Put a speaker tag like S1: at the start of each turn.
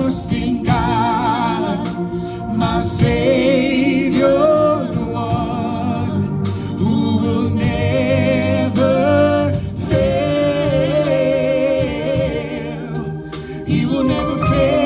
S1: trust in God, my Savior, the one who will never fail. He will never fail.